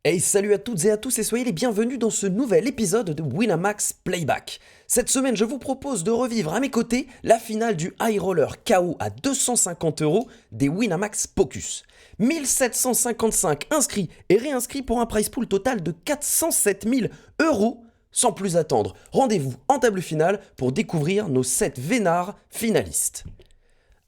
Hey, salut à toutes et à tous et soyez les bienvenus dans ce nouvel épisode de Winamax Playback. Cette semaine, je vous propose de revivre à mes côtés la finale du High Roller KO à 250 € des Winamax Pocus. 1755 inscrits et réinscrits pour un prize pool total de 407 000 €. Sans plus attendre, rendez-vous en table finale pour découvrir nos 7 vénards finalistes.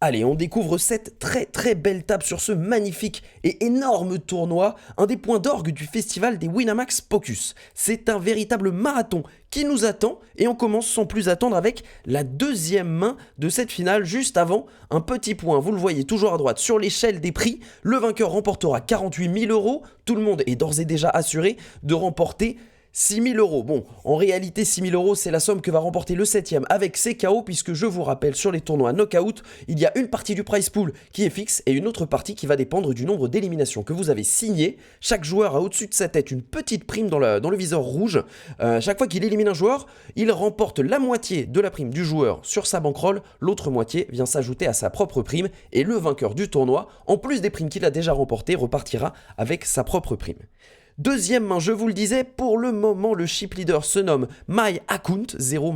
Allez, on découvre cette très belle table sur ce magnifique et énorme tournoi, un des points d'orgue du festival des Winamax Pocus. C'est un véritable marathon qui nous attend et on commence sans plus attendre avec la deuxième main de cette finale juste avant un petit point. Vous le voyez toujours à droite sur l'échelle des prix, le vainqueur remportera 48 000 €. Tout le monde est d'ores et déjà assuré de remporter 6 000 €. Bon, en réalité, 6 000 €, c'est la somme que va remporter le 7ème avec ses KO, puisque je vous rappelle, sur les tournois knockout, il y a une partie du prize pool qui est fixe et une autre partie qui va dépendre du nombre d'éliminations que vous avez signées. Chaque joueur a au-dessus de sa tête une petite prime dans le viseur rouge. Chaque fois qu'il élimine un joueur, il remporte la moitié de la prime du joueur sur sa bankroll, l'autre moitié vient s'ajouter à sa propre prime et le vainqueur du tournoi, en plus des primes qu'il a déjà remportées, repartira avec sa propre prime. Deuxième main, je vous le disais, pour le moment, le chip leader se nomme My Account 0.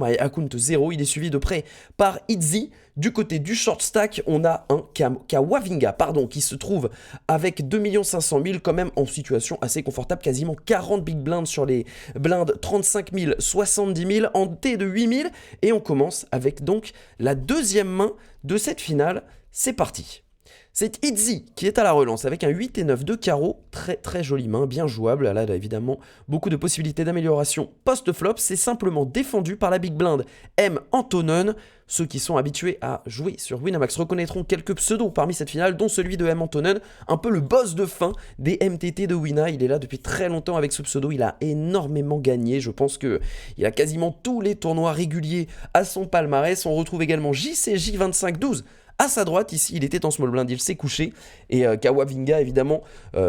Il est suivi de près par Itzy. Du côté du short stack, on a un Kawavinga, qui se trouve avec 2 500 000 quand même en situation assez confortable, quasiment 40 big blinds sur les blindes, 35 000, 70 000 en T de 8 000. Et on commence avec donc la deuxième main de cette finale. C'est parti. C'est Itzy qui est à la relance avec un 8 et 9 de carreau, très jolie main, bien jouable. Là, évidemment, beaucoup de possibilités d'amélioration post-flop. C'est simplement défendu par la big blind M. Antonen. Ceux qui sont habitués à jouer sur Winamax reconnaîtront quelques pseudos parmi cette finale, dont celui de M. Antonen, un peu le boss de fin des MTT de Wina. Il est là depuis très longtemps avec ce pseudo, il a énormément gagné. Je pense qu'il a quasiment tous les tournois réguliers à son palmarès. On retrouve également JCJ2512. À sa droite, ici, il était en small blind, il s'est couché. Et Kawavinga, évidemment,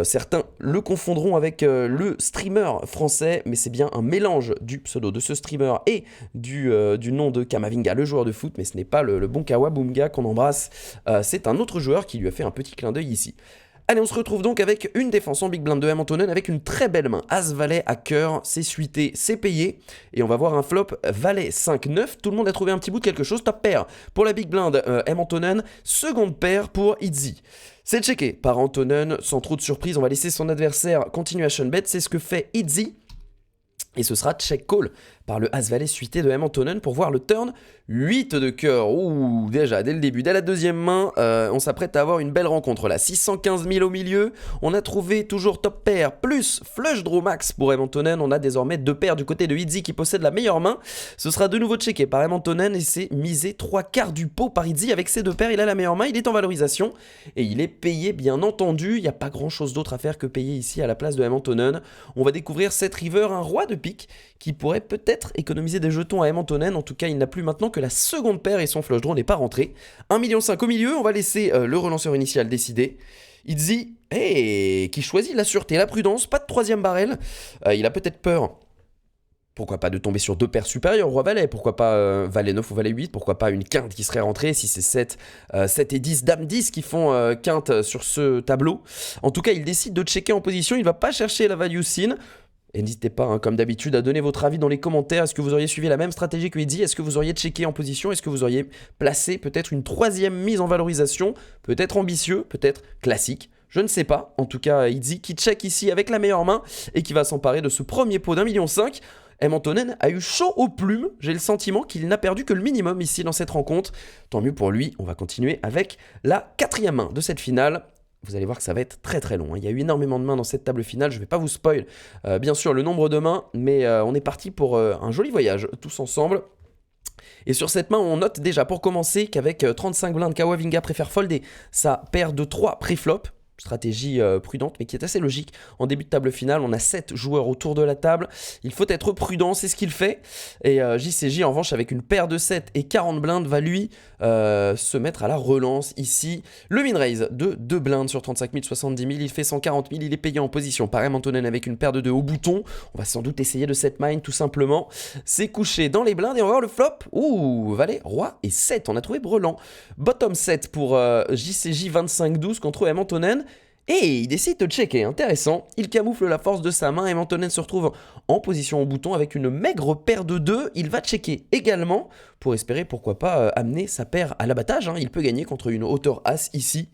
certains le confondront avec le streamer français, mais c'est bien un mélange du pseudo de ce streamer et du nom de Kamavinga, le joueur de foot, mais ce n'est pas le bon Kawabunga qu'on embrasse. C'est un autre joueur qui lui a fait un petit clin d'œil ici. Allez, on se retrouve donc avec une défense en big blind de M. Antonen avec une très belle main. As-Valet à cœur, c'est suité, c'est payé. Et on va voir un flop Valet 5-9. Tout le monde a trouvé un petit bout de quelque chose. Top pair pour la big blind M. Antonen. Seconde paire pour Itzy. C'est checké par Antonen. Sans trop de surprise, on va laisser son adversaire continuation bet. C'est ce que fait Itzy. Et ce sera check call par le As-Valet suité de M. Antonen pour voir le turn 8 de cœur. Ouh, déjà, dès le début, dès la deuxième main, on s'apprête à avoir une belle rencontre là. 615 000 au milieu, on a trouvé toujours top pair plus flush draw max pour M. Antonen. On a désormais deux paires du côté de Itzy qui possède la meilleure main. Ce sera de nouveau checké par M. Antonen et c'est misé 3/4 du pot par Itzy. Avec ces deux paires, il a la meilleure main, il est en valorisation et il est payé bien entendu. Il n'y a pas grand chose d'autre à faire que payer ici à la place de M. Antonen. On va découvrir cette river, un roi de pique qui pourrait peut-être économiser des jetons à M. Antonen. En tout cas, il n'a plus maintenant que la seconde paire et son flush draw n'est pas rentré. 1,5 million au milieu, on va laisser le relanceur initial décider. Itzy, qui choisit la sûreté, la prudence, pas de troisième barrel. Il a peut-être peur. Pourquoi pas de tomber sur deux paires supérieures, roi valet, pourquoi pas valet 9 ou valet 8, pourquoi pas une quinte qui serait rentrée, si c'est 7 et 10, dame 10 qui font quinte sur ce tableau. En tout cas, il décide de checker en position, il va pas chercher la value sin. Et n'hésitez pas, comme d'habitude, à donner votre avis dans les commentaires. Est-ce que vous auriez suivi la même stratégie que Itzy? Est-ce que vous auriez checké en position? Est-ce que vous auriez placé peut-être une troisième mise en valorisation? Peut-être ambitieux, peut-être classique. Je ne sais pas. En tout cas, Itzy qui check ici avec la meilleure main et qui va s'emparer de ce premier pot d'1,5 million. M. Antonen a eu chaud aux plumes. J'ai le sentiment qu'il n'a perdu que le minimum ici dans cette rencontre. Tant mieux pour lui. On va continuer avec la quatrième main de cette finale. Vous allez voir que ça va être très long. Il y a eu énormément de mains dans cette table finale. Je ne vais pas vous spoil, bien sûr, le nombre de mains, mais on est parti pour un joli voyage, tous ensemble. Et sur cette main, on note déjà pour commencer qu'avec 35 blindes, Kawavinga préfère folder sa paire de 3 pré-flop. Stratégie prudente, mais qui est assez logique. En début de table finale, on a 7 joueurs autour de la table. Il faut être prudent, c'est ce qu'il fait. Et JCJ, en revanche, avec une paire de 7 et 40 blindes, va lui se mettre à la relance ici. Le min-raise de 2 blindes sur 35 000, 70 000. Il fait 140 000, il est payé en position par M. Antonen avec une paire de 2 au bouton. On va sans doute essayer de set mine, tout simplement. C'est couché dans les blindes et on va voir le flop. Ouh, valet, roi et 7. On a trouvé brelan. Bottom 7 pour JCJ 25-12 contre M. Antonen. Et il décide de checker, intéressant. Il camoufle la force de sa main et Mantonen se retrouve en position au bouton avec une maigre paire de 2. Il va checker également pour espérer pourquoi pas amener sa paire à l'abattage. Il peut gagner contre une hauteur as ici.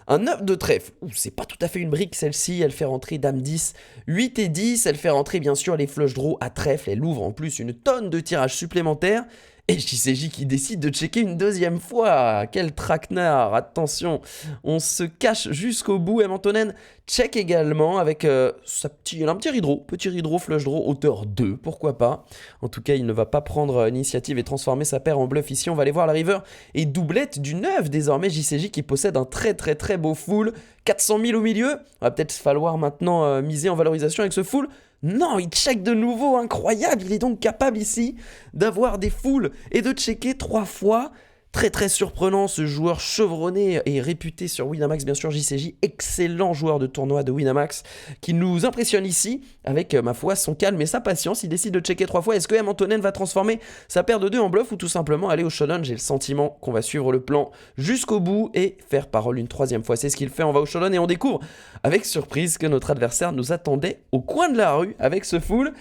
Un 9 de trèfle, c'est pas tout à fait une brique celle-ci, elle fait rentrer Dame 10, 8 et 10, elle fait rentrer bien sûr les flush draws à trèfle, elle ouvre en plus une tonne de tirages supplémentaires. Et JCJ qui décide de checker une deuxième fois. Quel traquenard, attention, on se cache jusqu'au bout. Et Mantonen check également avec un petit ridro flush draw hauteur 2, pourquoi pas. En tout cas, il ne va pas prendre l'initiative et transformer sa paire en bluff ici. On va aller voir la river et doublette du 9 désormais. JCJ qui possède un très beau full. 400 000 au milieu. Il va peut-être falloir maintenant miser en valorisation avec ce full. Non, il check de nouveau, incroyable, il est donc capable ici d'avoir des fulls et de checker 3 fois. Très surprenant, ce joueur chevronné et réputé sur Winamax, bien sûr, JCJ, excellent joueur de tournoi de Winamax, qui nous impressionne ici, avec, ma foi, son calme et sa patience. Il décide de checker 3 fois. Est-ce que Mantonen va transformer sa paire de 2 en bluff ou tout simplement aller au showdown? J'ai le sentiment qu'on va suivre le plan jusqu'au bout et faire parole une 3e fois. C'est ce qu'il fait, on va au showdown et on découvre, avec surprise, que notre adversaire nous attendait au coin de la rue avec ce full.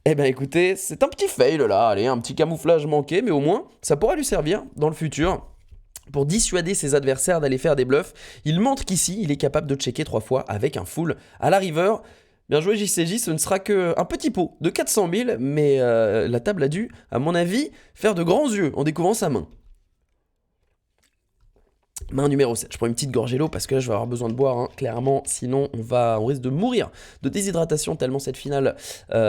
Eh ben écoutez, c'est un petit fail là, allez, un petit camouflage manqué, mais au moins, ça pourra lui servir dans le futur pour dissuader ses adversaires d'aller faire des bluffs. Il montre qu'ici, il est capable de checker 3 fois avec un full à la river. Bien joué JCJ, ce ne sera qu'un petit pot de 400 000, mais la table a dû, à mon avis, faire de grands yeux en découvrant sa main. Main numéro 7, je prends une petite gorgée d'eau parce que là je vais avoir besoin de boire, clairement, sinon on risque de mourir de déshydratation tellement cette finale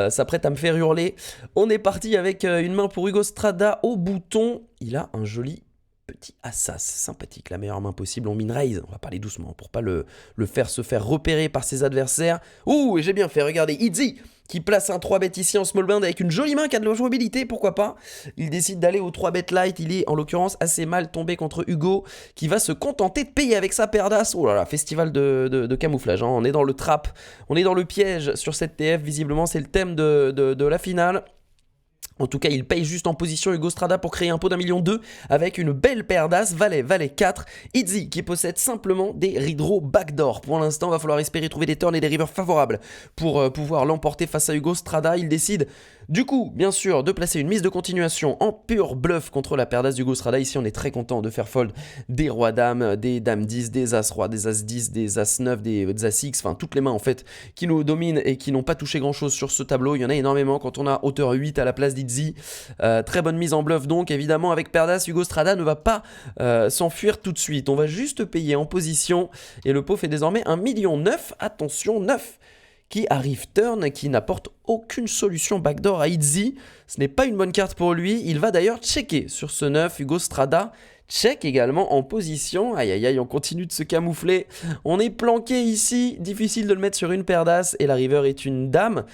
s'apprête à me faire hurler. On est parti avec une main pour Hugo Strada au bouton, il a un joli petit assas, sympathique, la meilleure main possible, on mine raise, on va parler doucement pour pas le faire se faire repérer par ses adversaires. Ouh, et j'ai bien fait, regardez, Izzy qui place un 3-bet ici en small blind avec une jolie main qui a de la jouabilité, pourquoi pas. Il décide d'aller au 3-bet light, il est en l'occurrence assez mal tombé contre Hugo, qui va se contenter de payer avec sa paire d'as. Oh là là, festival de camouflage, on est dans le trap, on est dans le piège sur cette TF, visiblement c'est le thème de la finale. En tout cas, il paye juste en position Hugo Strada pour créer un pot d'1,2 million avec une belle paire d'as, valet 4. Izzy qui possède simplement des redraws backdoor. Pour l'instant, il va falloir espérer trouver des turns et des rivers favorables pour pouvoir l'emporter face à Hugo Strada. Il décide du coup, bien sûr, de placer une mise de continuation en pur bluff contre la paire d'as d'Hugo Strada. Ici, on est très content de faire fold des rois dames, des dames 10, des as rois, des as 10, des as 9, des as x, enfin toutes les mains en fait qui nous dominent et qui n'ont pas touché grand chose sur ce tableau. Il y en a énormément quand on a hauteur 8 à la place d'Izzy. Très bonne mise en bluff donc, évidemment avec paire d'as, Hugo Strada ne va pas s'enfuir tout de suite. On va juste payer en position et le pot fait désormais 1,9 million. Attention, 9 qui arrive turn, qui n'apporte aucune solution backdoor à Izzy. Ce n'est pas une bonne carte pour lui. Il va d'ailleurs checker sur ce 9. Hugo Strada check également en position. Aïe aïe aïe, on continue de se camoufler. On est planqué ici. Difficile de le mettre sur une paire d'as. Et la river est une dame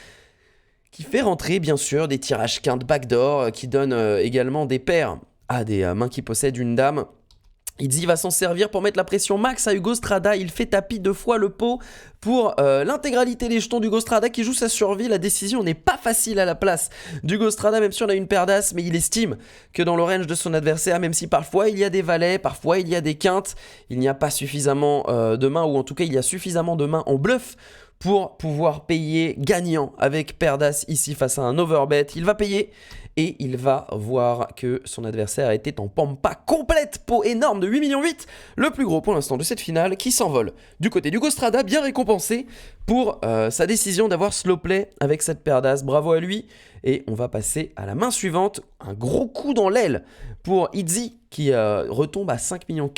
qui fait rentrer bien sûr des tirages quintes backdoor, qui donne également des paires à des mains qui possèdent une dame. Izzy va s'en servir pour mettre la pression max à Hugo Strada. Il fait tapis 2 fois le pot pour l'intégralité des jetons d'Hugo Strada qui joue sa survie. La décision n'est pas facile à la place d'Hugo Strada, même si on a une paire d'as, mais il estime que dans le range de son adversaire, même si parfois il y a des valets, parfois il y a des quintes, il n'y a pas suffisamment de mains, ou en tout cas il y a suffisamment de mains en bluff pour pouvoir payer gagnant avec paire d'as ici face à un overbet. Il va payer et il va voir que son adversaire était en pampa complète, pot énorme de 8,8 millions, le plus gros pour l'instant de cette finale, qui s'envole du côté d'Hugo Strada, bien récompensé pour sa décision d'avoir slow play avec cette paire d'as. Bravo à lui. Et on va passer à la main suivante, un gros coup dans l'aile pour Izzy qui retombe à 5,4 millions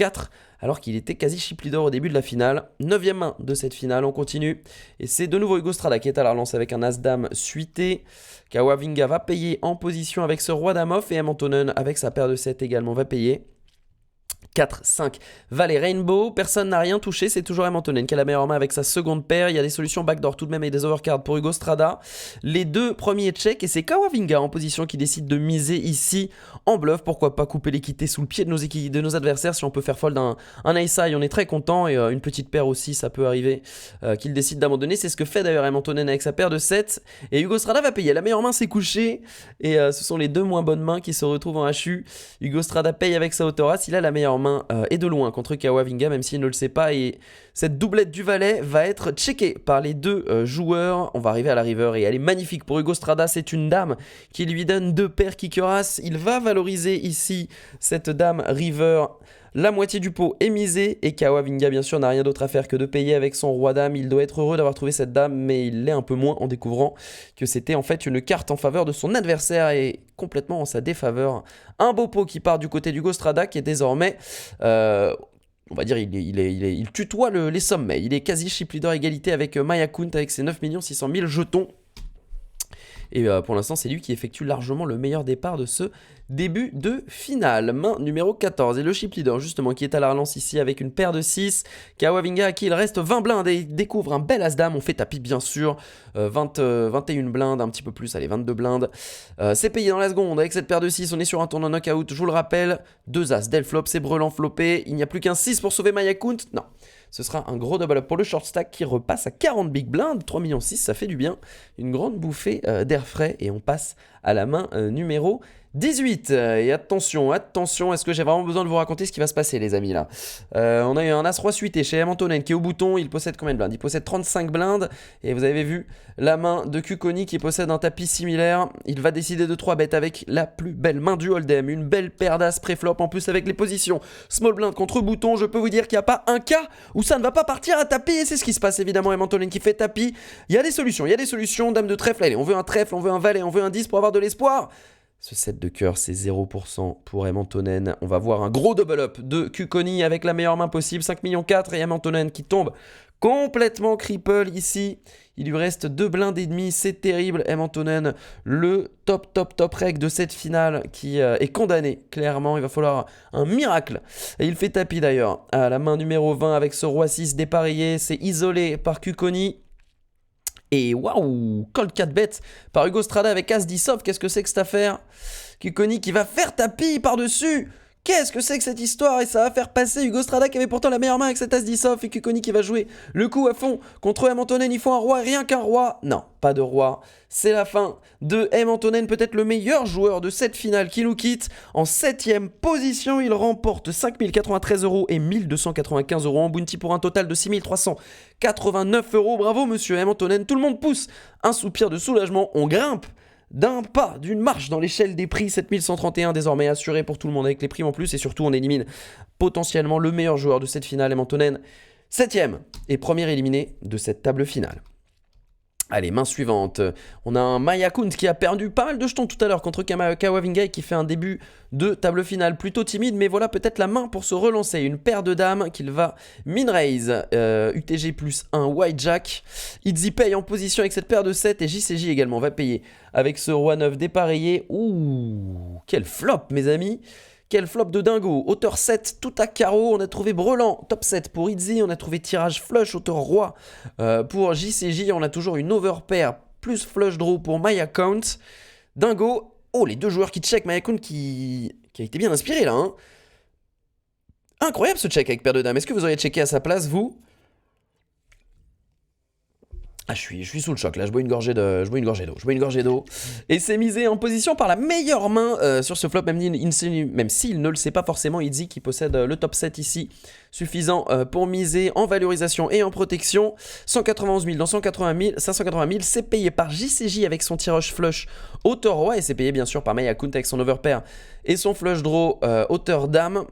alors qu'il était quasi chip leader au début de la finale. 9e main de cette finale, on continue. Et c'est de nouveau Hugo Strada qui est à la relance avec un as-dame suité. Kawavinga va payer en position avec ce roi dame off et Mantonen avec sa paire de 7 également va payer. 4, 5, valet rainbow, personne n'a rien touché, c'est toujours Mantonen qui a la meilleure main avec sa seconde paire. Il y a des solutions backdoor tout de même et des overcards pour Hugo Strada. Les deux premiers check et c'est Kawavinga en position qui décide de miser ici en bluff. Pourquoi pas couper l'équité sous le pied de nos adversaires. Si on peut faire fold un ace high, on est très content, et une petite paire aussi, ça peut arriver qu'il décide d'abandonner. C'est ce que fait d'ailleurs Mantonen avec sa paire de 7 et Hugo Strada va payer. La meilleure main s'est couchée et ce sont les deux moins bonnes mains qui se retrouvent en HU. Hugo Strada paye avec sa hauteur as, il a la meilleure meilleure main et de loin contre Kawabinga, même s'il ne le sait pas. Et cette doublette du valet va être checkée par les deux joueurs. On va arriver à la river et elle est magnifique pour Hugo Strada. C'est une dame qui lui donne 2 paires qui cuirassent. Il va valoriser ici cette dame river. La moitié du pot est misée et Kawabinga bien sûr n'a rien d'autre à faire que de payer avec son roi dame. Il doit être heureux d'avoir trouvé cette dame, mais il l'est un peu moins en découvrant que c'était en fait une carte en faveur de son adversaire et complètement en sa défaveur. Un beau pot qui part du côté d'Hugo Strada qui est désormais... on va dire il tutoie les sommets. Il est quasi chip leader égalité avec Maya Kunt avec ses 9 600 000 jetons. Et pour l'instant, c'est lui qui effectue largement le meilleur départ de ce début de finale. Main numéro 14. Et le chip leader, justement, qui est à la relance ici avec une paire de 6. Kawabinga, à qui il reste 20 blindes et il découvre un bel as-dame. On fait tapis, bien sûr. 21 blindes, un petit peu plus. Allez, 22 blindes. C'est payé dans la seconde. Avec cette paire de 6, on est sur un tournoi knockout. Je vous le rappelle. 2 as, del flop, c'est brelan flopé. Il n'y a plus qu'un 6 pour sauver Maya Kunt. Non. Ce sera un gros double up pour le short stack qui repasse à 40 big blinds, 3,6 millions, ça fait du bien. Une grande bouffée d'air frais et on passe à la main numéro 18. Et attention, est-ce que j'ai vraiment besoin de vous raconter ce qui va se passer les amis là? On a eu un As-Roi suité chez M. Antonen qui est au bouton, il possède combien de blindes? Il possède 35 blindes et vous avez vu la main de Kukoni qui possède un tapis similaire. Il va décider de 3 bêtes avec la plus belle main du hold'em, une belle paire d'As pré-flop en plus avec les positions small blind contre bouton. Je peux vous dire qu'il n'y a pas un cas où ça ne va pas partir à tapis et c'est ce qui se passe évidemment. M. Antonen qui fait tapis, il y a des solutions, dame de trèfle, allez on veut un trèfle, on veut un valet, on veut un 10 pour avoir de l'espoir. Ce set de cœur, c'est 0% pour M. Antonen. On va voir un gros double up de Kukoni avec la meilleure main possible. 5,4 millions et M. Antonen qui tombe complètement cripple ici. Il lui reste 2 blindes et demi. C'est terrible. M. Antonen, le top reg de cette finale qui est condamné. Clairement, il va falloir un miracle. Et il fait tapis d'ailleurs à la main numéro 20 avec ce roi 6 dépareillé. C'est isolé par Kukoni. Et waouh, call 4 bêtes par Hugo Strada avec As-10 off. Qu'est-ce que c'est que cette affaire? Kukoni qui va faire tapis par-dessus. Qu'est-ce que c'est que cette histoire? Et ça va faire passer Hugo Strada qui avait pourtant la meilleure main avec cet As-10 off. Et Kukoni qui va jouer le coup à fond contre M. Antonen. Il faut un roi, rien qu'un roi. Non, pas de roi. C'est la fin de M. Antonen, peut-être le meilleur joueur de cette finale qui nous quitte. En 7ème position, il remporte 5 093 € et 1 295 € en bounty pour un total de 6 389 €. Bravo monsieur M. Antonen, tout le monde pousse un soupir de soulagement. On grimpe d'un pas, d'une marche dans l'échelle des prix. 7131 désormais assuré pour tout le monde avec les primes en plus. Et surtout, on élimine potentiellement le meilleur joueur de cette finale, M. Antonen. 7ème et premier éliminé de cette table finale. Allez, main suivante. On a un Maya Kunt qui a perdu pas mal de jetons tout à l'heure contre Kawabinga et qui fait un début de table finale plutôt timide. Mais voilà peut-être la main pour se relancer. Une paire de dames qu'il va min-raise. UTG plus 1 white jack. Itzy paye en position avec cette paire de 7 et JCJ également va payer avec ce roi 9 dépareillé. Ouh, quel flop mes amis. Quel flop de dingo, hauteur 7, tout à carreau, on a trouvé brelan, top 7 pour Itzy, on a trouvé tirage flush, hauteur roi pour JCJ, on a toujours une overpair plus flush draw pour Maya Count. Dingo, oh les deux joueurs qui check, Maya Count qui a été bien inspiré là. Hein. Incroyable ce check avec paire de dames, est-ce que vous auriez checké à sa place vous? Ah, je suis sous le choc là, je bois une gorgée d'eau. Et c'est misé en position par la meilleure main sur ce flop, même s'il ne le sait pas forcément. Itzy qui possède le top 7 ici, suffisant pour miser en valorisation et en protection. 191 000 dans 580 000, c'est payé par JCJ avec son tirage flush hauteur roi et c'est payé bien sûr par Maya Kunt avec son overpair et son flush draw hauteur dame.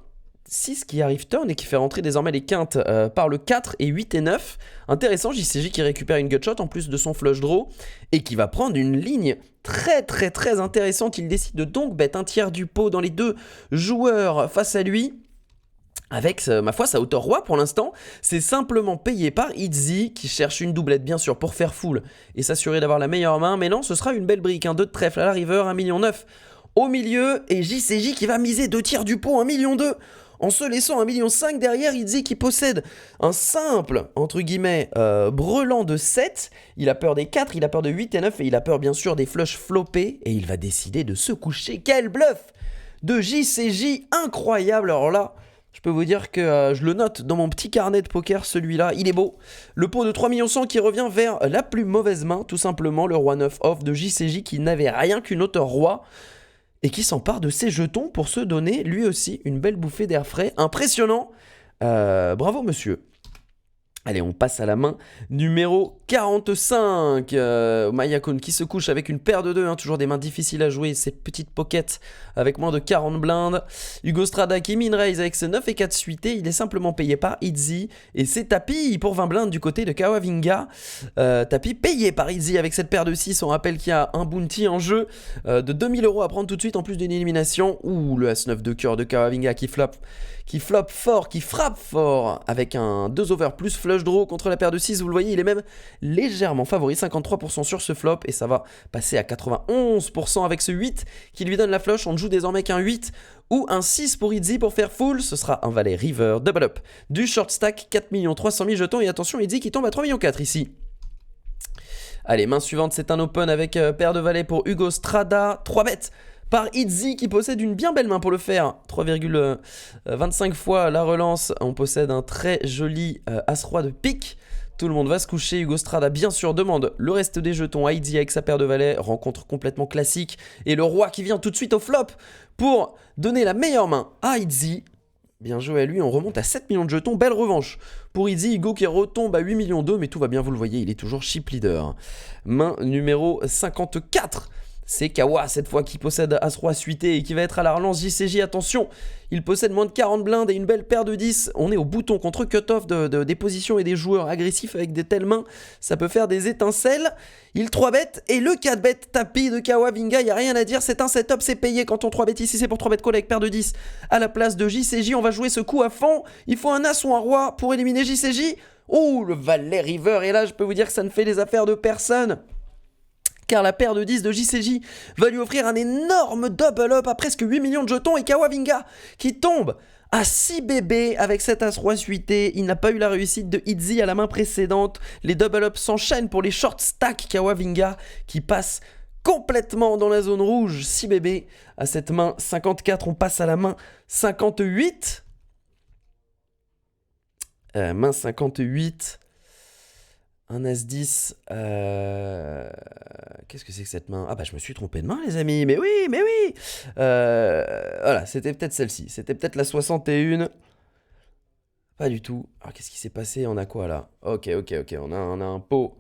6 qui arrive turn et qui fait rentrer désormais les quintes par le 4 et 8 et 9. Intéressant, JCJ qui récupère une gutshot en plus de son flush draw et qui va prendre une ligne très intéressante. Il décide de donc bet un tiers du pot dans les deux joueurs face à lui. Avec, ma foi, sa hauteur roi pour l'instant, c'est simplement payé par Itzy qui cherche une doublette bien sûr pour faire full et s'assurer d'avoir la meilleure main. Mais non, ce sera une belle brique, un 2 de trèfle à la river, 1,9 million au milieu et JCJ qui va miser 2 tiers du pot, 1,2 million. En se laissant 1,5 million derrière, Itzy qui possède un simple, entre guillemets, brelan de 7. Il a peur des 4, il a peur de 8 et 9 et il a peur bien sûr des flushs floppés. Et il va décider de se coucher. Quel bluff de JCJ, incroyable. Alors là, je peux vous dire que je le note dans mon petit carnet de poker, celui-là, il est beau. Le pot de 3,1 millions qui revient vers la plus mauvaise main, tout simplement, le roi 9 off de JCJ qui n'avait rien qu'une hauteur roi. et qui s'empare de ses jetons pour se donner lui aussi une belle bouffée d'air frais. Impressionnant. Bravo monsieur. Allez, on passe à la main numéro 45. Maya-kun qui se couche avec une paire de 2, hein, toujours des mains difficiles à jouer, ces petites pockets avec moins de 40 blindes. Hugo Strada qui min raise avec ses 9 et 4 suités, il est simplement payé par Izzy. Et c'est Tapi pour 20 blindes du côté de Kawavinga. Tapi payé par Izzy avec cette paire de 6. On rappelle qu'il y a un bounty en jeu de 2000 € à prendre tout de suite en plus d'une élimination. Ouh, le As-9 de cœur de Kawavinga qui flop fort, qui frappe fort avec un 2 over plus flush draw contre la paire de 6. Vous le voyez, il est même légèrement favori, 53% sur ce flop et ça va passer à 91% avec ce 8 qui lui donne la flush. On ne joue désormais qu'un 8 ou un 6 pour Izzy pour faire full. Ce sera un valet river double up du short stack, 4 300 000 jetons et attention Izzy qui tombe à 3,4 millions ici. Allez, main suivante, c'est un open avec paire de valets pour Hugo Strada, 3 bêtes par Izzy qui possède une bien belle main pour le faire. 3,25 fois la relance. On possède un très joli As-Roi de pique. Tout le monde va se coucher. Hugo Strada bien sûr demande le reste des jetons à Izzy avec sa paire de valets. Rencontre complètement classique. Et le roi qui vient tout de suite au flop pour donner la meilleure main à Izzy. Bien joué à lui, on remonte à 7 millions de jetons, belle revanche. Pour Izzy, Hugo qui retombe à 8 millions 2, mais tout va bien, vous le voyez, il est toujours chip leader. Main numéro 54. C'est Kawa cette fois qui possède As-Roi suité et qui va être à la relance. JCJ, attention, il possède moins de 40 blindes et une belle paire de 10. On est au bouton contre cut-off des positions et des joueurs agressifs avec des telles mains. Ça peut faire des étincelles. Il 3-bet et le 4-bet tapis de Kawavinga, il n'y a rien à dire. C'est un setup, c'est payé quand on 3-bet ici. C'est pour 3-bet call avec paire de 10 à la place de JCJ. On va jouer ce coup à fond. Il faut un As ou un Roi pour éliminer JCJ. Oh, le valet river. Et là, je peux vous dire que ça ne fait les affaires de personne. Car la paire de 10 de JCJ va lui offrir un énorme double up à presque 8 millions de jetons et Kawavinga qui tombe à 6 bébés avec cet As-Roi suité. Il n'a pas eu la réussite de Izzy à la main précédente. Les double ups s'enchaînent pour les short stack. Kawavinga qui passe complètement dans la zone rouge. 6 bébés à cette main 54. On passe à la main 58. Main 58. Un As-10, qu'est-ce que c'est que cette main? Ah bah je me suis trompé de main les amis, mais oui. Voilà, c'était peut-être celle-ci, c'était peut-être la 61. Pas du tout. Alors qu'est-ce qui s'est passé? On a quoi là? Ok, on a un pot.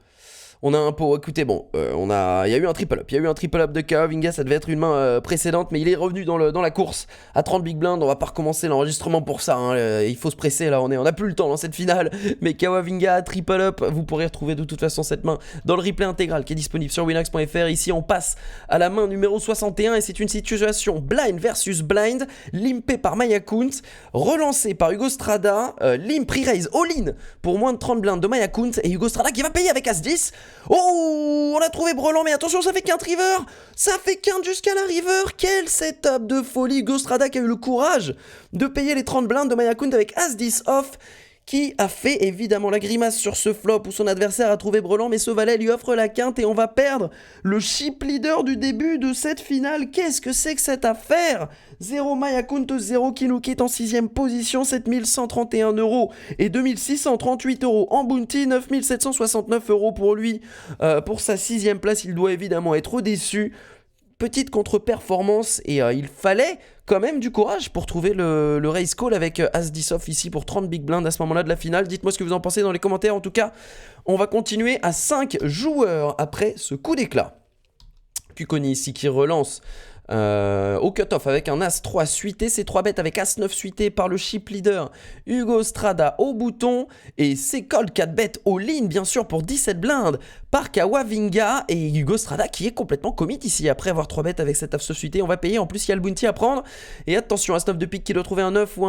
On a un pot, écoutez, bon, il y a eu un triple up. Il y a eu un triple up de Kawavinga, ça devait être une main précédente, mais il est revenu dans la course à 30 big blind. On va pas recommencer l'enregistrement pour ça, hein, il faut se presser là, on a plus le temps dans cette finale. Mais Kawavinga, triple up, vous pourrez retrouver de toute façon cette main dans le replay intégral qui est disponible sur winamax.fr. Ici, on passe à la main numéro 61 et c'est une situation blind versus blind, limpé par Maya-kun, relancé par Hugo Strada, limp pre-raise all-in pour moins de 30 blindes de Maya-kun et Hugo Strada qui va payer avec As-10. Oh, on a trouvé Brelan, mais attention, ça fait qu'un river. Ça fait qu'un jusqu'à la river. Quel setup de folie. Hugo Strada qui a eu le courage de payer les 30 blindes de Maya-kun avec As-10 off, qui a fait évidemment la grimace sur ce flop où son adversaire a trouvé Brelan, mais ce valet lui offre la quinte et on va perdre le chip leader du début de cette finale. Qu'est-ce que c'est que cette affaire? 0 Maya-kun, 0 qui nous quitte en 6ème position, 7131 € et 2638 € en bounty, 9769 € pour lui. Pour sa 6ème place, il doit évidemment être déçu. Petite contre-performance et il fallait quand même du courage pour trouver le raise call avec As-10 off ici pour 30 big blind à ce moment-là de la finale. Dites-moi ce que vous en pensez dans les commentaires. En tout cas, on va continuer à 5 joueurs après ce coup d'éclat. Kukoni ici qui relance au cut-off avec un As-3 suité, c'est 3 bêtes avec As-9 suité par le chip leader Hugo Strada au bouton et c'est call 4 bêtes all-in bien sûr pour 17 blindes par Kawavinga et Hugo Strada qui est complètement commit ici après avoir 3 bêtes avec cet As-9 suité. On va payer, en plus il y a le bounty à prendre et attention As-9 de pique qui doit trouver un 9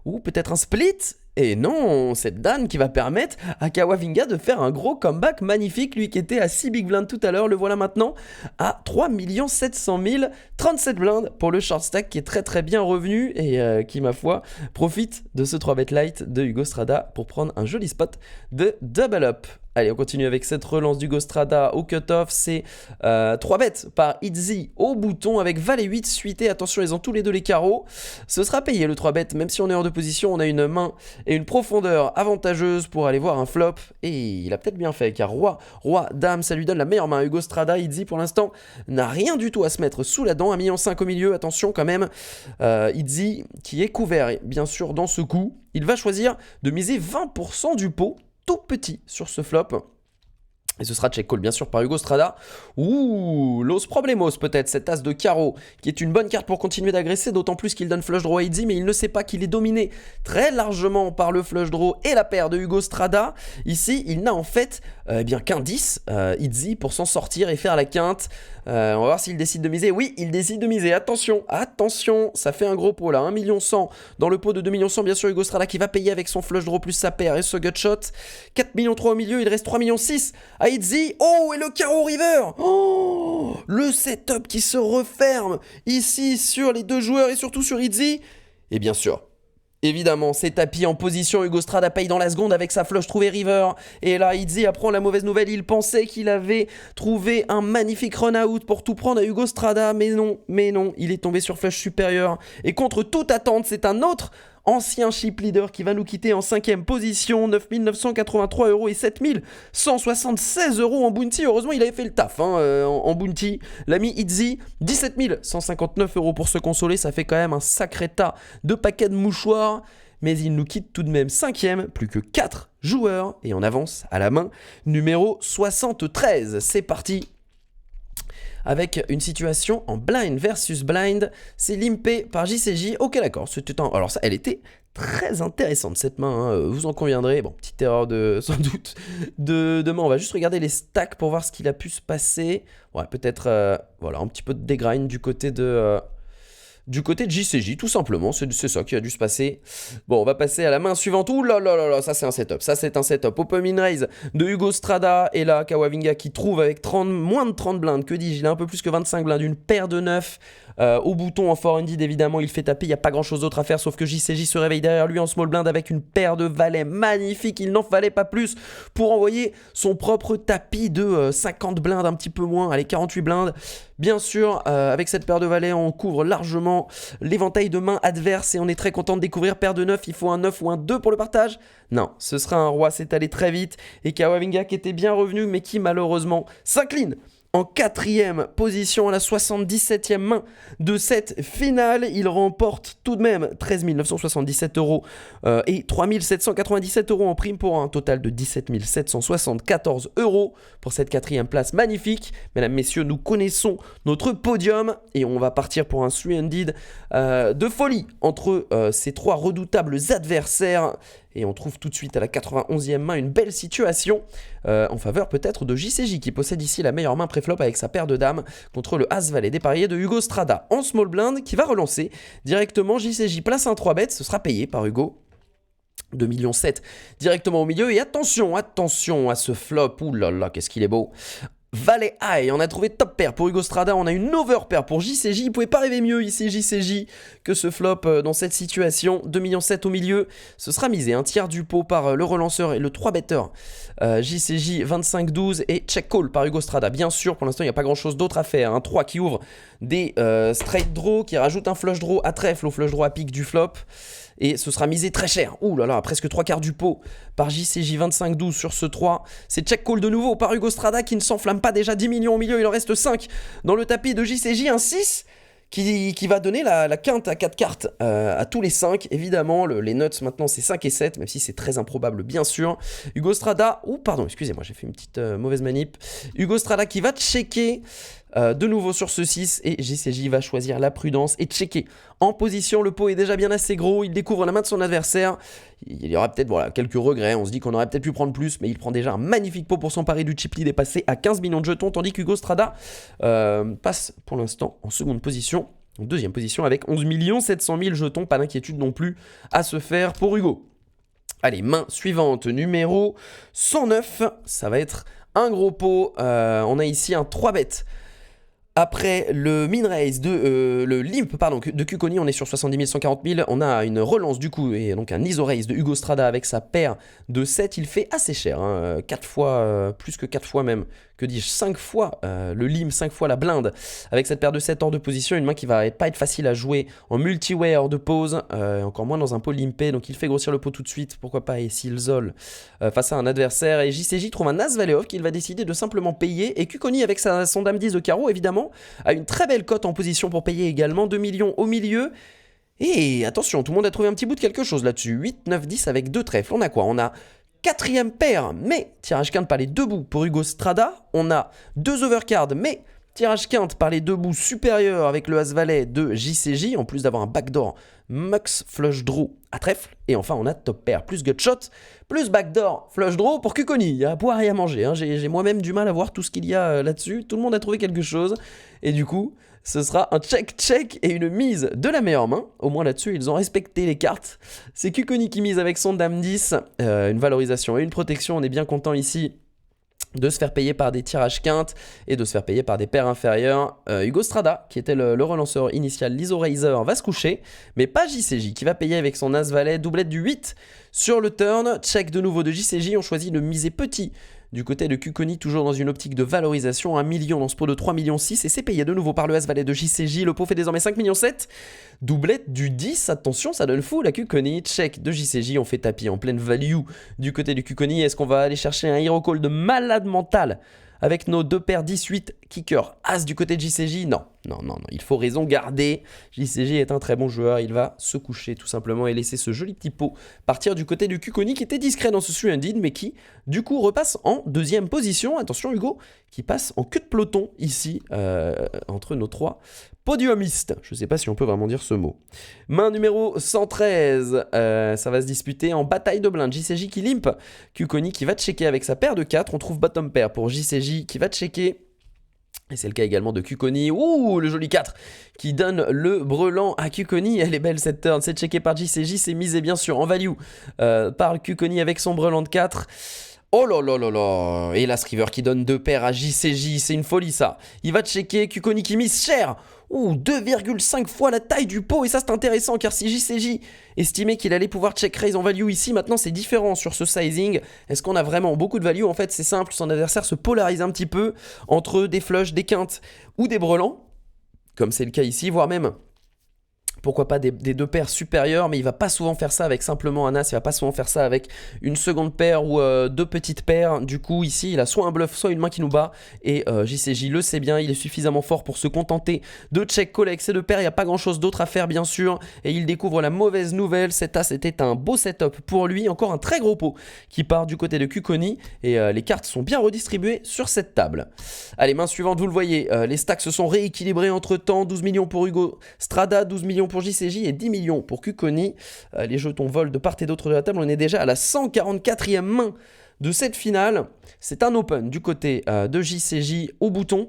ou peut-être un split. Et non, c'est Dan qui va permettre à Kawavinga de faire un gros comeback magnifique. Lui qui était à 6 big blinds tout à l'heure, le voilà maintenant à 3 700 000. 37 blindes pour le short stack qui est très bien revenu et qui, ma foi, profite de ce 3-bet light de Hugo Strada pour prendre un joli spot de double up. Allez, on continue avec cette relance d'Hugo Strada au cut-off. C'est 3 bêtes par Itzy au bouton avec Valet 8 suité. Attention, ils ont tous les deux les carreaux. Ce sera payé le 3 bêtes, même si on est hors de position. On a une main et une profondeur avantageuse pour aller voir un flop. Et il a peut-être bien fait, car roi, dame, ça lui donne la meilleure main. Hugo Strada, Itzy pour l'instant n'a rien du tout à se mettre sous la dent. 1,5 million au milieu, attention quand même. Itzy qui est couvert, bien sûr, dans ce coup. Il va choisir de miser 20% du pot. Tout petit sur ce flop. Et ce sera check call bien sûr par Hugo Strada. Ouh, Los Problemos peut-être, cet as de carreau qui est une bonne carte pour continuer d'agresser, d'autant plus qu'il donne flush draw à Itzy, mais il ne sait pas qu'il est dominé très largement par le flush draw et la paire de Hugo Strada. Ici, il n'a en fait bien qu'un 10, Itzy, pour s'en sortir et faire la quinte. On va voir s'il décide de miser. Oui, il décide de miser. Attention, attention, ça fait un gros pot là. 1 million 100 dans le pot de 2 millions 100. Bien sûr, Hugo Strada qui va payer avec son flush draw plus sa paire et ce gutshot. 4 millions 3 au milieu, il reste 3 millions 6 à Itzy. Oh, et le carreau river. Oh, le setup qui se referme ici sur les deux joueurs et surtout sur Itzy. Et bien sûr, évidemment, c'est tapis en position. Hugo Strada paye dans la seconde avec sa flush trouvée river. Et là, Itzy apprend la mauvaise nouvelle. Il pensait qu'il avait trouvé un magnifique run-out pour tout prendre à Hugo Strada. Mais non, il est tombé sur flush supérieur. Et contre toute attente, c'est un autre ancien chip leader qui va nous quitter en 5ème position. 9 983 € et 7 176 € en bounty. Heureusement, il avait fait le taf en bounty. L'ami Itzy, 17 159 € pour se consoler. Ça fait quand même un sacré tas de paquets de mouchoirs. Mais il nous quitte tout de même 5ème, plus que 4 joueurs. Et on avance à la main numéro 73. C'est parti avec une situation en blind versus blind. C'est limpé par JCJ. Ok, d'accord. Alors ça, elle était très intéressante cette main, vous en conviendrez. Bon, petite erreur sans doute de main. On va juste regarder les stacks pour voir ce qu'il a pu se passer. Ouais, peut-être voilà, un petit peu de dégrind du côté de JCJ, tout simplement. C'est ça qui a dû se passer. Bon, on va passer à la main suivante. Ouh là là là là, ça c'est un setup. Ça c'est un setup. Open in raise de Hugo Strada. Et là, Kamavinga qui trouve avec moins de 30 blindes. Que dis-je, il a un peu plus que 25 blindes. Une paire de 9. Au bouton en forehanded, évidemment, il fait taper. Il n'y a pas grand chose d'autre à faire. Sauf que JCJ se réveille derrière lui en small blind avec une paire de valets magnifique. Il n'en fallait pas plus pour envoyer son propre tapis de 50 blindes, un petit peu moins. Allez, 48 blindes. Bien sûr, avec cette paire de valets, on couvre largement l'éventail de mains adverses et on est très content de découvrir paire de 9. Il faut un 9 ou un 2 pour le partage. Non, ce sera un roi, c'est allé très vite. Et Kamavinga qui était bien revenu, mais qui malheureusement s'incline en 4ème position à la 77e main de cette finale. Il remporte tout de même 13 977 € et 3 797 € en prime pour un total de 17 774 € pour cette 4ème place magnifique. Mesdames, messieurs, nous connaissons notre podium et on va partir pour un 3-handed de folie entre ces 3 redoutables adversaires. Et on trouve tout de suite à la 91e main une belle situation en faveur peut-être de JCJ qui possède ici la meilleure main préflop avec sa paire de dames contre le As-Valet dépareillé de Hugo Strada en small blind qui va relancer directement. JCJ place un 3 bet, ce sera payé par Hugo. 2 millions 7 directement au milieu et attention à ce flop. Ouh là là, qu'est-ce qu'il est beau. Valet High, on a trouvé top pair pour Hugo Strada, on a une over pair pour JCJ, il pouvait pas rêver mieux ici JCJ que ce flop dans cette situation. 2 millions 7 au milieu, ce sera misé, un tiers du pot par le relanceur et le 3 better JCJ 25-12 et check call par Hugo Strada. Bien sûr, pour l'instant il n'y a pas grand chose d'autre à faire, un 3 qui ouvre des straight draw, qui rajoute un flush draw à trèfle au flush draw à pique du flop. Et ce sera misé très cher. Ouh là là, presque 3/4 du pot par JCJ 25-12 sur ce 3. C'est check call de nouveau par Hugo Strada qui ne s'enflamme pas déjà. 10 millions au milieu, il en reste 5 dans le tapis de JCJ. Un 6 qui va donner la quinte à 4 cartes à tous les 5. Évidemment, les nuts maintenant c'est 5 et 7, même si c'est très improbable bien sûr. Hugo Strada, pardon, excusez-moi, j'ai fait une petite mauvaise manip. Hugo Strada qui va checker de nouveau sur ce 6 et JCJ va choisir la prudence et checker en position. Le pot est déjà bien assez gros, il découvre la main de son adversaire. Il y aura peut-être quelques regrets, on se dit qu'on aurait peut-être pu prendre plus, mais il prend déjà un magnifique pot pour son pari du chip lead est passé à 15 millions de jetons, tandis qu'Hugo Strada passe pour l'instant en seconde position, en deuxième position avec 11 700 000 jetons, pas d'inquiétude non plus à se faire pour Hugo. Allez, main suivante, numéro 109, ça va être un gros pot, on a ici un 3 bet. Après le min raise le limp pardon, de Cucconi, on est sur 70 000, 140 000. On a une relance du coup et donc un ISO raise de Hugo Strada avec sa paire de 7. Il fait assez cher, hein, 4 fois, plus que 4 fois même, que dis-je, 5 fois le limp, 5 fois la blinde. Avec cette paire de 7 hors de position, une main qui va pas être facile à jouer en multi-way hors de pause, encore moins dans un pot limpé. Donc il fait grossir le pot tout de suite, pourquoi pas, et s'il zole face à un adversaire. Et JCJ trouve un as valet off qu'il va décider de simplement payer. Et Cucconi avec son dame 10 de carreau, évidemment, a une très belle cote en position pour payer également, 2 millions au milieu. Et attention, tout le monde a trouvé un petit bout de quelque chose là-dessus. 8, 9, 10 avec 2 trèfles. On a quoi? On a quatrième paire, mais tirage quinte par les 2 bouts pour Hugo Strada. On a 2 overcards, mais tirage quinte par les 2 bouts supérieurs avec le as-valet de JCJ, en plus d'avoir un backdoor Mux flush draw à trèfle. Et enfin, on a top pair plus gutshot, plus backdoor flush draw pour Cucconi. Il y a à boire et à manger, hein. J'ai moi-même du mal à voir tout ce qu'il y a là-dessus. Tout le monde a trouvé quelque chose. Et du coup, ce sera un check-check et une mise de la meilleure main. Au moins là-dessus, ils ont respecté les cartes. C'est Cucconi qui mise avec son dame 10. Une valorisation et une protection. On est bien content ici de se faire payer par des tirages quintes et de se faire payer par des paires inférieures. Hugo Strada, qui était le relanceur initial, l'ISO Raiser, va se coucher, mais pas JCJ, qui va payer avec son as-valet, doublette du 8 sur le turn. Check de nouveau de JCJ, on choisit de miser petit du côté de Cucconi, toujours dans une optique de valorisation, 1 million dans ce pot de 3 millions 6, et c'est payé de nouveau par le as-valet de JCJ. Le pot fait désormais 5 millions 7. Doublette du 10, attention, ça donne fou la Cucconi. Check de JCJ, on fait tapis en pleine value du côté du Cucconi. Est-ce qu'on va aller chercher un hero call de malade mental avec nos 2 paires 18 kicker as du côté de JCJ? Non, il faut raison garder. JCJ est un très bon joueur, il va se coucher tout simplement et laisser ce joli petit pot partir du côté du Cucconi, qui était discret dans ce Suendid, mais qui du coup repasse en deuxième position. Attention Hugo, qui passe en queue de peloton ici, entre nos 3 podiumistes. Je ne sais pas si on peut vraiment dire ce mot. Main numéro 113, ça va se disputer en bataille de blindes. JCJ qui limp, Cucconi qui va checker avec sa paire de 4. On trouve bottom pair pour JCJ qui va checker. Et c'est le cas également de Cucconi. Ouh, le joli 4 qui donne le brelan à Cucconi. Elle est belle cette turn. C'est checké par JCJ, c'est misé bien sûr en value par Cucconi avec son brelan de 4. Oh là là là là. Et l'as river qui donne 2 paires à JCJ, c'est une folie ça. Il va checker, Cucconi qui mise cher. Ouh, 2,5 fois la taille du pot. Et ça c'est intéressant car si JCJ estimait qu'il allait pouvoir check raise en value ici, maintenant c'est différent sur ce sizing. Est-ce qu'on a vraiment beaucoup de value? En fait c'est simple, son adversaire se polarise un petit peu entre des flushs, des quintes ou des brelans, comme c'est le cas ici, voire même pourquoi pas des 2 paires supérieures, mais il va pas souvent faire ça avec simplement un as, il va pas souvent faire ça avec une seconde paire ou 2 petites paires. Du coup ici il a soit un bluff, soit une main qui nous bat, et JCJ le sait bien, il est suffisamment fort pour se contenter de check call avec ces 2 paires. Il n'y a pas grand chose d'autre à faire bien sûr, et il découvre la mauvaise nouvelle. Cet as était un beau setup pour lui, encore un très gros pot qui part du côté de Cucconi, et les cartes sont bien redistribuées sur cette table. Allez, main suivante, vous le voyez, les stacks se sont rééquilibrés entre temps, 12 millions pour Hugo Strada, 12 millions pour JCJ et 10 millions pour Cucconi. Les jetons volent de part et d'autre de la table. On est déjà à la 144e main de cette finale. C'est un open du côté de JCJ au bouton.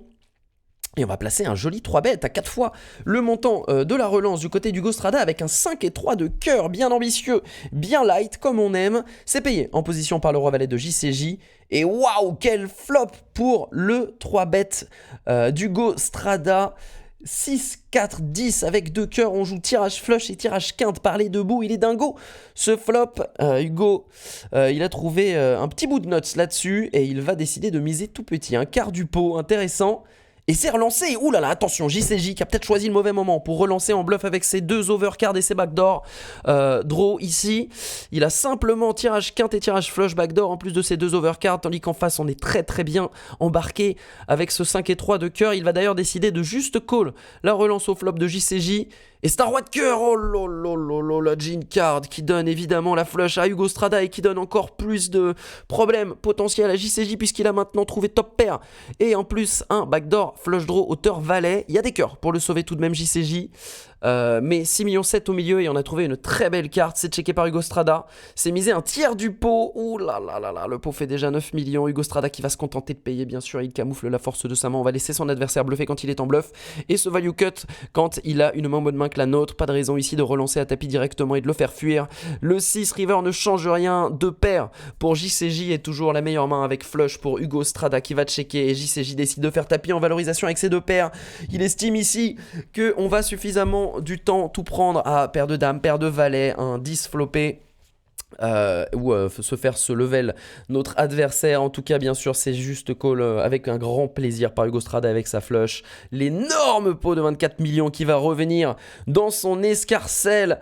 Et on va placer un joli 3 bet à 4 fois le montant de la relance du côté d'Hugo Strada avec un 5 et 3 de cœur bien ambitieux, bien light comme on aime. C'est payé en position par le roi valet de JCJ. Et waouh, quel flop pour le 3 bet d'Hugo Strada. 6, 4, 10 avec 2 cœurs, on joue tirage flush et tirage quinte par les 2 bouts, il est dingo ce flop. Hugo, il a trouvé un petit bout de notes là-dessus et il va décider de miser tout petit, un quart du pot, intéressant. Et c'est relancé. Ouh là là, attention, JCJ qui a peut-être choisi le mauvais moment pour relancer en bluff avec ses 2 overcards et ses backdoor draw ici. Il a simplement tirage quinte et tirage flush backdoor en plus de ses 2 overcards, tandis qu'en face on est très très bien embarqué avec ce 5 et 3 de cœur. Il va d'ailleurs décider de juste call la relance au flop de JCJ. Et c'est un roi de cœur. Oh là là là là, la Gene card qui donne évidemment la flush à Hugo Strada et qui donne encore plus de problèmes potentiels à JCJ puisqu'il a maintenant trouvé top pair. Et en plus un backdoor flush draw hauteur valet. Il y a des cœurs pour le sauver tout de même JCJ. mais 6,7 millions au milieu et on a trouvé une très belle carte. C'est checké par Hugo Strada. C'est misé un tiers du pot. Ouh là là là là, le pot fait déjà 9 millions. Hugo Strada qui va se contenter de payer, bien sûr. Il camoufle la force de sa main. On va laisser son adversaire bluffer quand il est en bluff et ce value cut quand il a une main bonne main que la nôtre. Pas de raison ici de relancer à tapis directement et de le faire fuir. Le 6 river ne change rien. De paire pour JCJ est toujours la meilleure main avec flush pour Hugo Strada qui va checker et JCJ décide de faire tapis en valorisation avec ses deux paires. Il estime ici qu'on va suffisamment du temps tout prendre à paire de dames, paire de valets, un 10 flopé. Ou se faire ce level notre adversaire. En tout cas, bien sûr, c'est juste call avec un grand plaisir par Hugo Strada avec sa flush. L'énorme pot de 24 millions qui va revenir dans son escarcelle.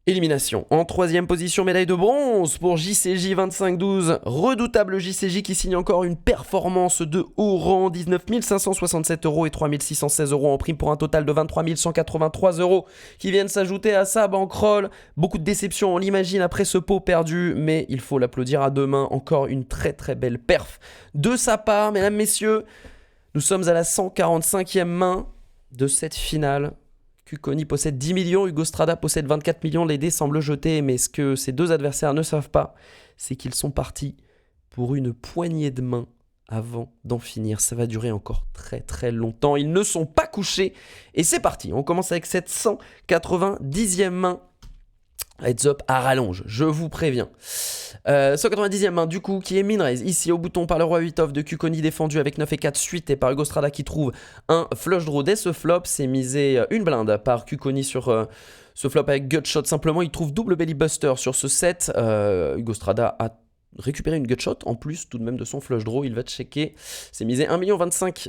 Élimination. En troisième position, médaille de bronze pour JCJ 25-12. Redoutable JCJ qui signe encore une performance de haut rang. 19 567 € et 3 616 € en prime pour un total de 23 183 € qui viennent s'ajouter à sa bankroll. Beaucoup de déception, on l'imagine, après ce pot perdu, mais il faut l'applaudir à deux mains. Encore une très très belle perf de sa part, mesdames, messieurs. Nous sommes à la 145e main de cette finale. Cucconi possède 10 millions, Hugo Strada possède 24 millions, les dés semblent jetés, mais ce que ces deux adversaires ne savent pas, c'est qu'ils sont partis pour une poignée de main avant d'en finir. Ça va durer encore très très longtemps, ils ne sont pas couchés, et c'est parti. On commence avec cette 190e main. Heads up à rallonge, je vous préviens. 190e main du coup qui est min raise ici au bouton par le roi 8 off de Cucconi défendu avec 9 et 4 suite et par Hugo Strada qui trouve un flush draw dès ce flop. C'est misé une blinde par Cucconi sur ce flop avec gutshot. Simplement il trouve double belly buster sur ce set. Hugo Strada a récupérer une gutshot en plus tout de même de son flush draw. Il va checker, c'est misé 1,25 million,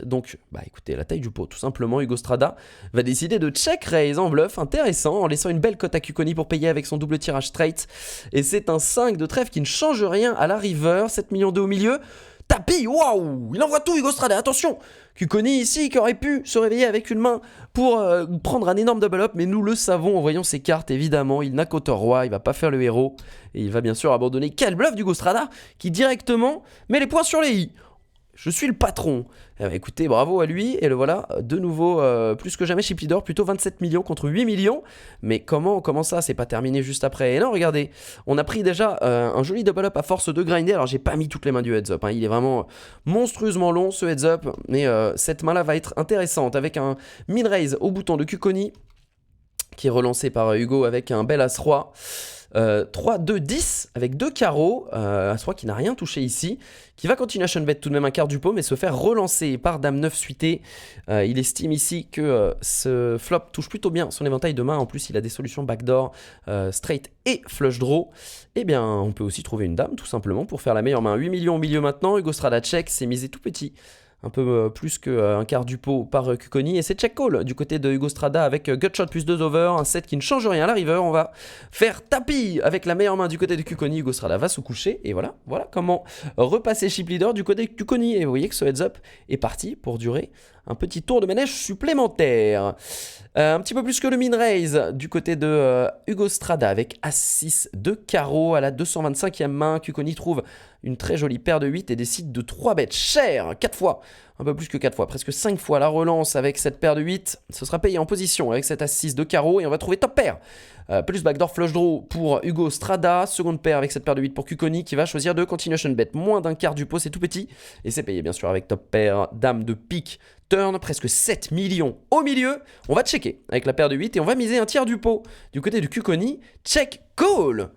donc bah écoutez, la taille du pot tout simplement. Hugo Strada va décider de check raise en bluff, intéressant, en laissant une belle cote à Cucconi pour payer avec son double tirage straight, et c'est un 5 de trèfle qui ne change rien à la river. 7 millions au milieu. Tapis, waouh, il envoie tout Hugo Strada, attention. Cucconi ici qui aurait pu se réveiller avec une main pour prendre un énorme double up, mais nous le savons en voyant ses cartes évidemment, il n'a qu'auteur roi, il va pas faire le héros, et il va bien sûr abandonner. Quel bluff d'Hugo Strada qui directement met les points sur les i. Je suis le patron. Écoutez, bravo à lui. Et le voilà, de nouveau, plus que jamais chip leader, plutôt 27 millions contre 8 millions. Mais comment ça, c'est pas terminé juste après? Et non, regardez, on a pris déjà un joli double up à force de grinder. Alors, j'ai pas mis toutes les mains du heads up, hein. Il est vraiment monstrueusement long, ce heads up. Mais cette main-là va être intéressante avec un min raise au bouton de Cucconi qui est relancé par Hugo avec un bel as-roi. 3, 2, 10 avec 2 carreaux, As-Roi qui n'a rien touché ici, qui va continuation bet tout de même un quart du pot, mais se faire relancer par Dame 9 suité. Il estime ici que ce flop touche plutôt bien son éventail de main. En plus, il a des solutions backdoor, straight et flush draw. Eh bien, on peut aussi trouver une Dame tout simplement pour faire la meilleure main. 8 millions au milieu maintenant. Hugo Strada check, c'est misé tout petit. Un peu plus qu'un quart du pot par Cucconi. Et c'est check call du côté de Hugo Strada avec gutshot plus 2 over. Un set qui ne change rien à la river. On va faire tapis avec la meilleure main du côté de Cucconi. Hugo Strada va se coucher. Et voilà comment repasser chip leader du côté de Cucconi. Et vous voyez que ce heads up est parti pour durer un petit tour de manège supplémentaire. Un petit peu plus que le min raise du côté de Hugo Strada avec As-6 de carreau à la 225e main. Cucconi trouve une très jolie paire de 8 et décide de 3 bêtes cher, 4 fois, un peu plus que 4 fois, presque 5 fois la relance avec cette paire de 8. Ce sera payé en position avec cette As-6 de carreau et on va trouver top pair. Plus backdoor flush draw pour Hugo Strada, seconde paire avec cette paire de 8 pour Cucconi qui va choisir de continuation bet. Moins d'un quart du pot, c'est tout petit et c'est payé bien sûr avec top pair, dame de pique, turn, presque 7 millions au milieu. On va checker avec la paire de 8 et on va miser un tiers du pot. Du côté de Cucconi, check call.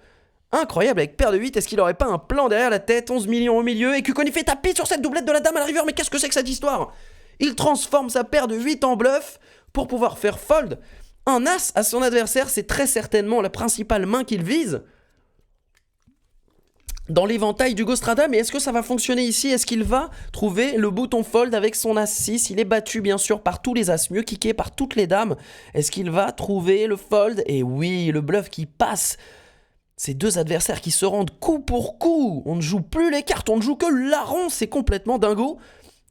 Incroyable avec paire de 8, est-ce qu'il aurait pas un plan derrière la tête? 11 millions au milieu et Cucconi fait tapis sur cette doublette de la dame à la river. Mais qu'est-ce que c'est que cette histoire? Il transforme sa paire de 8 en bluff pour pouvoir faire fold un as à son adversaire. C'est très certainement la principale main qu'il vise dans l'éventail d'Hugo Strada, mais est-ce que ça va fonctionner ici? Est-ce qu'il va trouver le bouton fold avec son As-6? Il est battu bien sûr par tous les As, mieux kické par toutes les dames. Est-ce qu'il va trouver le fold? Et oui, le bluff qui passe. Ces deux adversaires qui se rendent coup pour coup. On ne joue plus les cartes, on ne joue que le larron, c'est complètement dingo.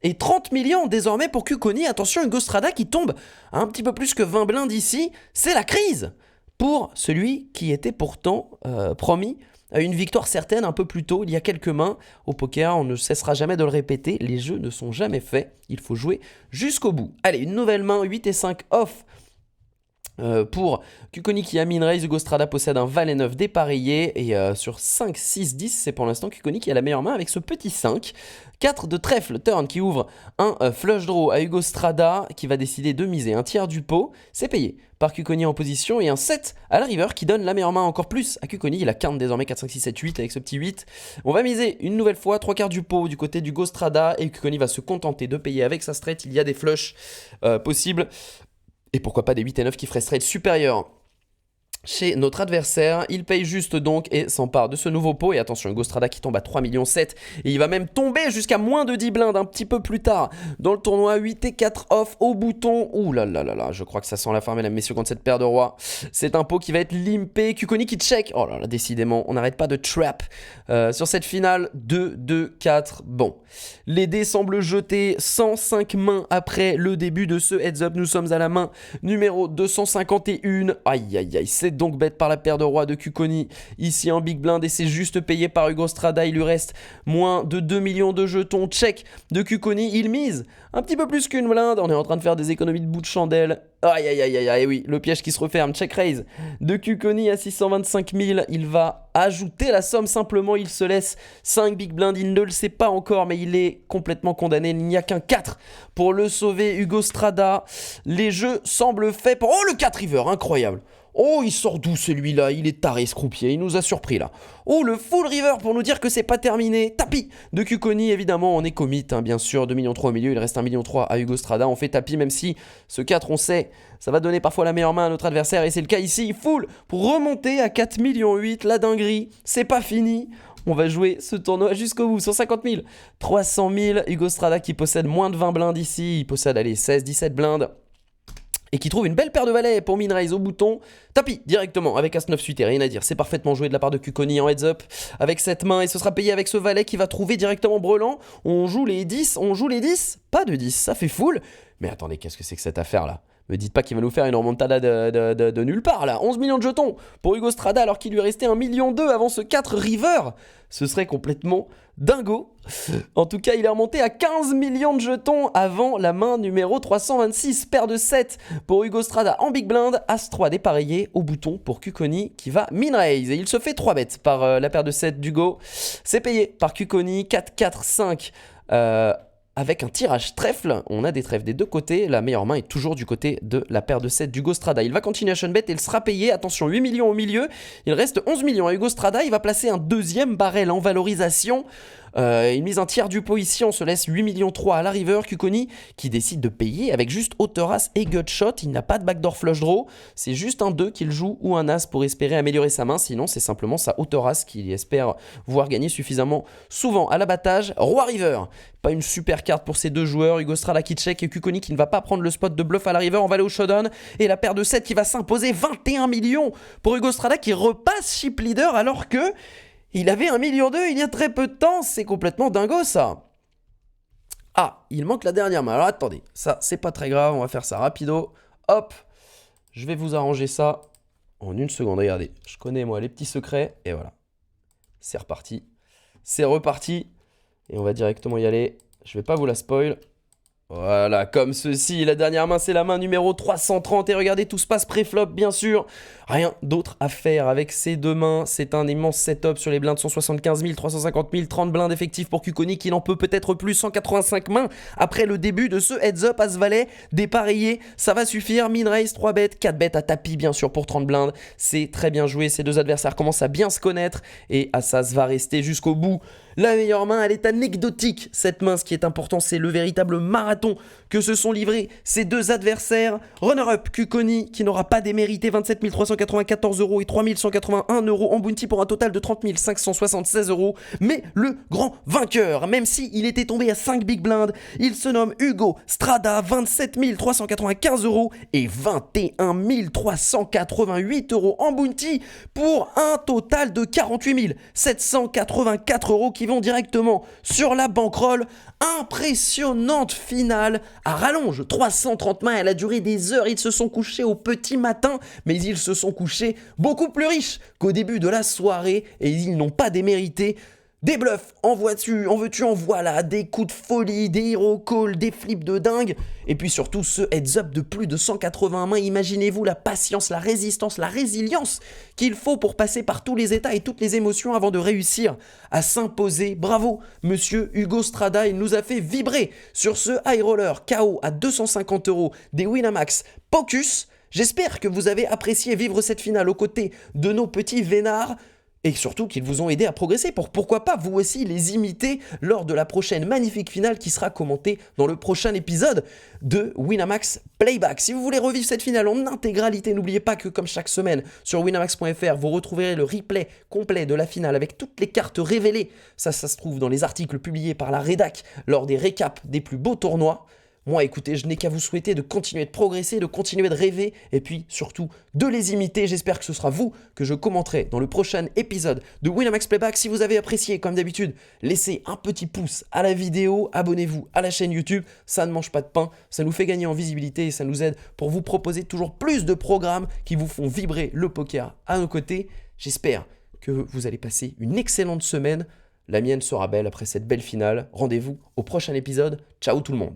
Et 30 millions désormais pour Cucconi. Attention, Hugo Strada qui tombe à un petit peu plus que 20 blindes ici. C'est la crise pour celui qui était pourtant promis à une victoire certaine un peu plus tôt, il y a quelques mains. Au poker, on ne cessera jamais de le répéter, les jeux ne sont jamais faits, il faut jouer jusqu'au bout. Allez, une nouvelle main, 8 et 5 off Pour Kukoni qui a min raise, Hugo Strada possède un valet 9 dépareillé. Et sur 5, 6, 10, c'est pour l'instant Kukoni qui a la meilleure main avec ce petit 5. 4 de trèfle, turn qui ouvre un flush draw à Hugo Strada qui va décider de miser un tiers du pot. C'est payé par Kukoni en position. Et un 7 à la river qui donne la meilleure main encore plus à Kukoni. Il a quinte désormais 4, 5, 6, 7, 8 avec ce petit 8. On va miser une nouvelle fois 3 quarts du pot du côté d'Hugo Strada. Et Kukoni va se contenter de payer avec sa straight. Il y a des flushs possibles. Et pourquoi pas des 8 et 9 qui feraient straight supérieur chez notre adversaire. Il paye juste donc et s'empare de ce nouveau pot. Et attention, Hugo Strada qui tombe à 3,7 millions. Et il va même tomber jusqu'à moins de 10 blindes un petit peu plus tard dans le tournoi. 8 et 4 off au bouton. Ouh là là là là, je crois que ça sent la fin, mesdames, messieurs, contre cette paire de rois. C'est un pot qui va être limpé. Kukoni qui check. Oh là là, décidément, on n'arrête pas de trap sur cette finale. 2, 2, 4. Bon, les dés semblent jetés 105 mains après le début de ce heads up. Nous sommes à la main numéro 251. Aïe aïe aïe, c'est donc bête par la paire de rois de Kukoni ici en big blind et c'est juste payé par Hugo Strada. Il lui reste moins de 2 millions de jetons. Check de Kukoni, il mise un petit peu plus qu'une blinde. On est en train de faire des économies de bout de chandelle. Aïe aïe aïe aïe aïe, oui, le piège qui se referme. Check raise de Kukoni à 625 000. Il va ajouter la somme simplement. Il se laisse 5 big blinds. Il ne le sait pas encore, mais il est complètement condamné. Il n'y a qu'un 4 pour le sauver. Hugo Strada, les jeux semblent faits pour... Oh, le 4 river, incroyable. Oh, il sort d'où celui-là? Il est taré ce croupier, il nous a surpris là. Oh, le full river pour nous dire que c'est pas terminé. Tapis de Kukoni, évidemment, on est commit, hein, bien sûr. 2,3 millions au milieu, il reste 1,3 million à Hugo Strada. On fait tapis, même si ce 4, on sait, ça va donner parfois la meilleure main à notre adversaire. Et c'est le cas ici, full pour remonter à 4,8 millions. La dinguerie, c'est pas fini. On va jouer ce tournoi jusqu'au bout. 150 000, 300 000. Hugo Strada qui possède moins de 20 blindes ici. Il possède, allez, 16, 17 blindes. Et qui trouve une belle paire de valets pour min raise au bouton. Tapis directement avec As-9 suite et rien à dire. C'est parfaitement joué de la part de Kukoni en heads up avec cette main. Et ce sera payé avec ce valet qui va trouver directement brelan. On joue les 10, pas de 10, ça fait full. Mais attendez, qu'est-ce que c'est que cette affaire là? Me dites pas qu'il va nous faire une remontada de nulle part là. 11 millions de jetons pour Hugo Strada alors qu'il lui restait 1,2 million avant ce 4 river. Ce serait complètement dingo. En tout cas, il est remonté à 15 millions de jetons avant la main numéro 326. Paire de 7 pour Hugo Strada en big blind. As-3 dépareillé au bouton pour Kukoni qui va min raise. Et il se fait 3 bêtes par la paire de 7 d'Hugo. C'est payé par Kukoni. 4, 4, 5. Avec un tirage trèfle, on a des trèfles des deux côtés. La meilleure main est toujours du côté de la paire de 7 d'Hugo Strada. Il va continuer à shunbet et il sera payé. Attention, 8 millions au milieu. Il reste 11 millions à Hugo Strada. Il va placer un deuxième barrel en valorisation. Il mise un tiers du pot ici, on se laisse 8,3 millions à la river. Kukoni qui décide de payer avec juste hauteur as et gutshot. Il n'a pas de backdoor flush draw, c'est juste un 2 qu'il joue ou un as pour espérer améliorer sa main. Sinon c'est simplement sa hauteur as qu'il espère voir gagner suffisamment souvent à l'abattage. Roi river, pas une super carte pour ces deux joueurs. Hugo Strada qui check et Kukoni qui ne va pas prendre le spot de bluff à la river. On va aller au showdown et la paire de 7 qui va s'imposer. 21 millions pour Hugo Strada qui repasse chip leader alors que il avait 1,2 million il y a très peu de temps. C'est complètement dingo ça. Ah, il manque la dernière main. Alors attendez, ça c'est pas très grave, on va faire ça rapido. Hop, je vais vous arranger ça en une seconde. Regardez, je connais moi les petits secrets. Et voilà, c'est reparti. C'est reparti. Et on va directement y aller. Je vais pas vous la spoil. Voilà, comme ceci, la dernière main c'est la main numéro 330 et regardez, tout se passe pré-flop bien sûr. Rien d'autre à faire avec ces deux mains, c'est un immense setup sur les blindes, 175 000, 350 000, 30 blindes effectifs pour Kukoni qui n'en peut peut-être plus, 185 mains après le début de ce heads up as valet dépareillé, ça va suffire, min raise, 3 bêtes, 4 bêtes à tapis bien sûr pour 30 blindes, c'est très bien joué, ces deux adversaires commencent à bien se connaître et Assas va rester jusqu'au bout. La meilleure main, elle est anecdotique. Cette main, ce qui est important, c'est le véritable marathon que se sont livrés ces deux adversaires. Runner-up, Kukoni, qui n'aura pas démérité, 27 394 € et 3 181 € en bounty pour un total de 30 576 €. Mais le grand vainqueur, même s'il était tombé à 5 big blinds, il se nomme Hugo Strada, 27 395 € et 21 388 € en bounty pour un total de 48 784 € qui vont directement sur la bankroll. Impressionnante finale à rallonge, 330 mains, elle a duré des heures, ils se sont couchés au petit matin, mais ils se sont couchés beaucoup plus riches qu'au début de la soirée et ils n'ont pas démérité. Des bluffs, en vois-tu, en veux-tu, en voilà, des coups de folie, des hero calls, des flips de dingue, et puis surtout ce heads up de plus de 180 mains. Imaginez-vous la patience, la résistance, la résilience qu'il faut pour passer par tous les états et toutes les émotions avant de réussir à s'imposer. Bravo, monsieur Hugo Strada, il nous a fait vibrer sur ce high roller KO à 250 € des Winamax Pocus. J'espère que vous avez apprécié vivre cette finale aux côtés de nos petits vénards. Et surtout qu'ils vous ont aidé à progresser pour pourquoi pas vous aussi les imiter lors de la prochaine magnifique finale qui sera commentée dans le prochain épisode de Winamax Playback. Si vous voulez revivre cette finale en intégralité, n'oubliez pas que comme chaque semaine sur winamax.fr, vous retrouverez le replay complet de la finale avec toutes les cartes révélées. Ça se trouve dans les articles publiés par la rédac lors des récaps des plus beaux tournois. Moi, écoutez, je n'ai qu'à vous souhaiter de continuer de progresser, de continuer de rêver, et puis surtout de les imiter. J'espère que ce sera vous que je commenterai dans le prochain épisode de Winamax Playback. Si vous avez apprécié, comme d'habitude, laissez un petit pouce à la vidéo, abonnez-vous à la chaîne YouTube, ça ne mange pas de pain, ça nous fait gagner en visibilité et ça nous aide pour vous proposer toujours plus de programmes qui vous font vibrer le poker à nos côtés. J'espère que vous allez passer une excellente semaine. La mienne sera belle après cette belle finale. Rendez-vous au prochain épisode. Ciao tout le monde.